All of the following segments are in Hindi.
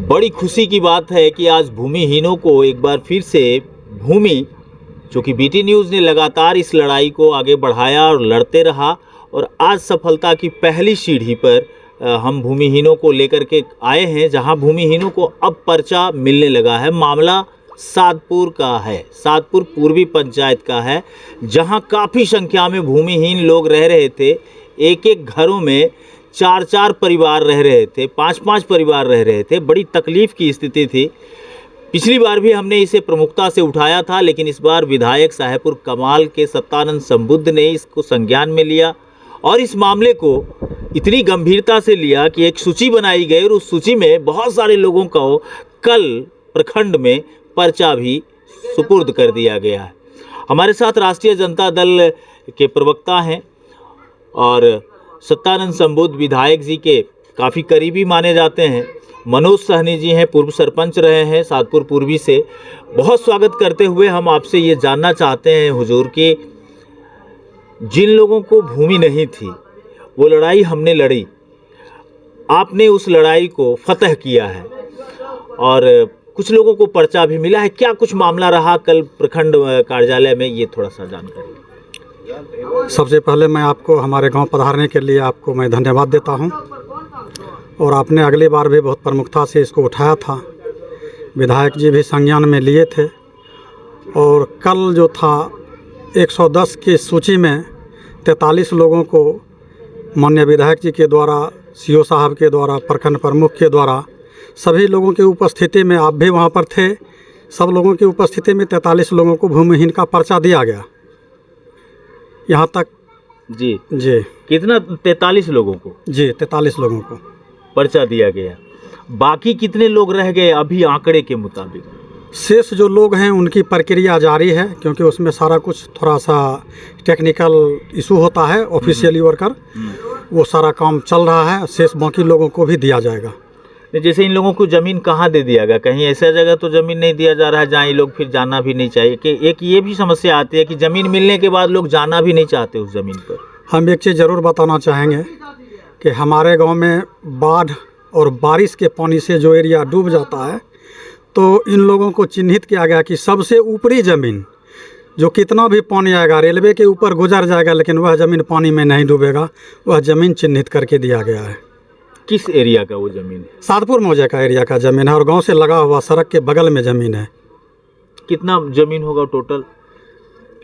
बड़ी खुशी की बात है कि आज भूमिहीनों को एक बार फिर से भूमि, चूँकि बीटी न्यूज़ ने लगातार इस लड़ाई को आगे बढ़ाया और लड़ते रहा, और आज सफलता की पहली सीढ़ी पर हम भूमिहीनों को लेकर के आए हैं, जहां भूमिहीनों को अब पर्चा मिलने लगा है। मामला सादपुर का है, सादपुर पूर्वी पंचायत का है, जहां काफ़ी संख्या में भूमिहीन लोग रह रहे थे। एक एक घरों में 4-4 परिवार रह रहे थे, 5-5 परिवार रह रहे थे। बड़ी तकलीफ़ की स्थिति थी। पिछली बार भी हमने इसे प्रमुखता से उठाया था, लेकिन इस बार विधायक साहेबपुर कमाल के सत्तानंद संबुद्ध ने इसको संज्ञान में लिया और इस मामले को इतनी गंभीरता से लिया कि एक सूची बनाई गई और उस सूची में बहुत सारे लोगों को कल प्रखंड में पर्चा भी सुपुर्द कर दिया गया है। हमारे साथ राष्ट्रीय जनता दल के प्रवक्ता हैं और सत्तानंद संबुद्ध विधायक जी के काफ़ी करीबी माने जाते हैं। मनोज सहनी जी हैं, पूर्व सरपंच रहे हैं सादपुर पूर्वी से। बहुत स्वागत करते हुए हम आपसे ये जानना चाहते हैं हुजूर कि जिन लोगों को भूमि नहीं थी, वो लड़ाई हमने लड़ी, आपने उस लड़ाई को फतह किया है और कुछ लोगों को पर्चा भी मिला है। क्या कुछ मामला रहा कल प्रखंड कार्यालय में, ये थोड़ा सा जानकारी। सबसे पहले मैं आपको हमारे गांव पधारने के लिए आपको मैं धन्यवाद देता हूं, और आपने अगली बार भी बहुत प्रमुखता से इसको उठाया था, विधायक जी भी संज्ञान में लिए थे। और कल जो था 110 की सूची में 43 लोगों को माननीय विधायक जी के द्वारा, सीओ साहब के द्वारा, प्रखंड प्रमुख के द्वारा, सभी लोगों की उपस्थिति में, आप भी वहाँ पर थे, सब लोगों की उपस्थिति में 43 लोगों को भूमिहीन का पर्चा दिया गया। यहाँ तक जी कितना 43 लोगों को? जी 43 लोगों को पर्चा दिया गया। बाकी कितने लोग रह गए अभी आंकड़े के मुताबिक? शेष जो लोग हैं उनकी प्रक्रिया जारी है, क्योंकि उसमें सारा कुछ थोड़ा सा टेक्निकल इशू होता है। ऑफिशियली वर्कर वो सारा काम चल रहा है। शेष बाकी लोगों को भी दिया जाएगा। जैसे इन लोगों को ज़मीन कहाँ दे दिया गया? कहीं ऐसा जगह तो ज़मीन नहीं दिया जा रहा है जहाँ ये लोग फिर जाना भी नहीं चाहिए। कि एक ये भी समस्या आती है कि ज़मीन मिलने के बाद लोग जाना भी नहीं चाहते उस ज़मीन पर। हम एक चीज़ ज़रूर बताना चाहेंगे कि हमारे गांव में बाढ़ और बारिश के पानी से जो एरिया डूब जाता है, तो इन लोगों को चिन्हित किया गया कि सबसे ऊपरी ज़मीन, जो कितना भी पानी आएगा रेलवे के ऊपर गुजर जाएगा, लेकिन वह ज़मीन पानी में नहीं डूबेगा, वह ज़मीन चिन्हित करके दिया गया है। किस एरिया का वो ज़मीन है? सादपुर मौजे का एरिया का ज़मीन है और गांव से लगा हुआ सड़क के बगल में ज़मीन है। कितना ज़मीन होगा टोटल?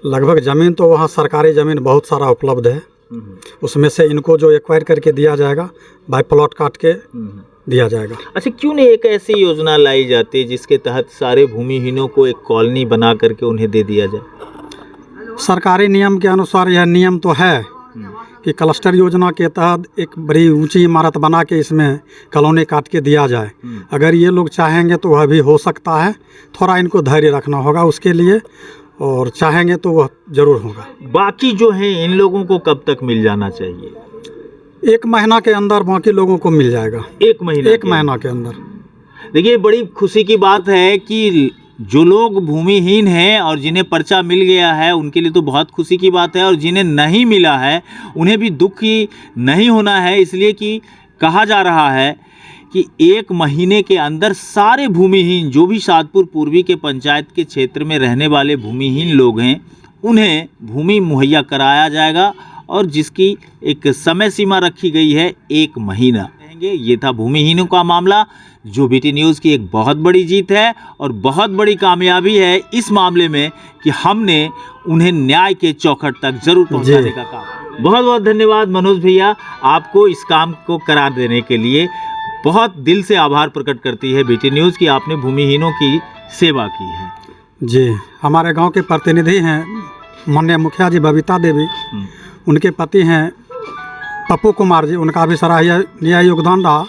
लगभग ज़मीन तो वहाँ सरकारी ज़मीन बहुत सारा उपलब्ध है। उसमें से इनको जो एक्वायर करके दिया जाएगा, बाय प्लॉट काट के दिया जाएगा। अच्छा, क्यों नहीं एक ऐसी योजना लाई जाती है जिसके तहत सारे भूमिहीनों को एक कॉलोनी बना करके उन्हें दे दिया जाए? सरकारी नियम के अनुसार यह नियम तो है कि क्लस्टर योजना के तहत एक बड़ी ऊंची इमारत बना के इसमें कॉलोनी काट के दिया जाए। अगर ये लोग चाहेंगे तो वह भी हो सकता है। थोड़ा इनको धैर्य रखना होगा उसके लिए, और चाहेंगे तो वह ज़रूर होगा। बाकी जो है इन लोगों को कब तक मिल जाना चाहिए? 1 महीना के अंदर बाकी लोगों को मिल जाएगा। 1 महीना के अंदर। देखिए, बड़ी खुशी की बात है कि जो लोग भूमिहीन हैं और जिन्हें पर्चा मिल गया है उनके लिए तो बहुत खुशी की बात है, और जिन्हें नहीं मिला है उन्हें भी दुखी नहीं होना है, इसलिए कि कहा जा रहा है कि 1 महीने के अंदर सारे भूमिहीन, जो भी सादपुर पूर्वी के पंचायत के क्षेत्र में रहने वाले भूमिहीन लोग हैं, उन्हें भूमि मुहैया कराया जाएगा, और जिसकी एक समय सीमा रखी गई है 1 महीना। ये था भूमिहीनों का मामला, जो बीटी न्यूज़ की एक बहुत बड़ी जीत है और बहुत बड़ी कामयाबी है इस मामले में कि हमने उन्हें न्याय के चौखट तक जरूर पहुंचाने का काम। बहुत बहुत धन्यवाद मनोज भैया, आपको इस काम को करा देने के लिए बहुत दिल से आभार प्रकट करती है बीटी न्यूज़ की, आपने भूमिहीनों की सेवा की है। जी, हमारे गाँव के प्रतिनिधि हैं माननीय मुखिया जी बबीता देवी, उनके पति हैं पप्पू कुमार जी, उनका भी सराहनीय योगदान रहा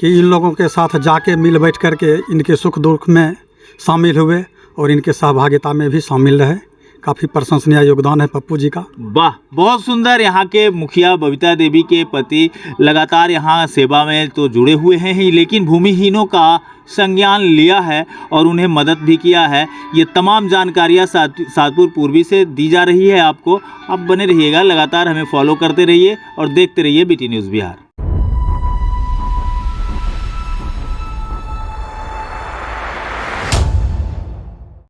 कि इन लोगों के साथ जाके मिल बैठ करके इनके सुख दुख में शामिल हुए और इनके सहभागिता में भी शामिल रहे। काफ़ी प्रशंसनीय योगदान है पप्पू जी का। वाह, बहुत सुंदर। यहाँ के मुखिया बबीता देवी के पति लगातार यहाँ सेवा में तो जुड़े हुए हैं ही, लेकिन भूमिहीनों का संज्ञान लिया है और उन्हें मदद भी किया है। ये तमाम जानकारियाँ सादपुर पूर्वी से दी जा रही है आपको। आप बने रहिएगा, लगातार हमें फॉलो करते रहिए और देखते रहिए बीटी न्यूज़ बिहार।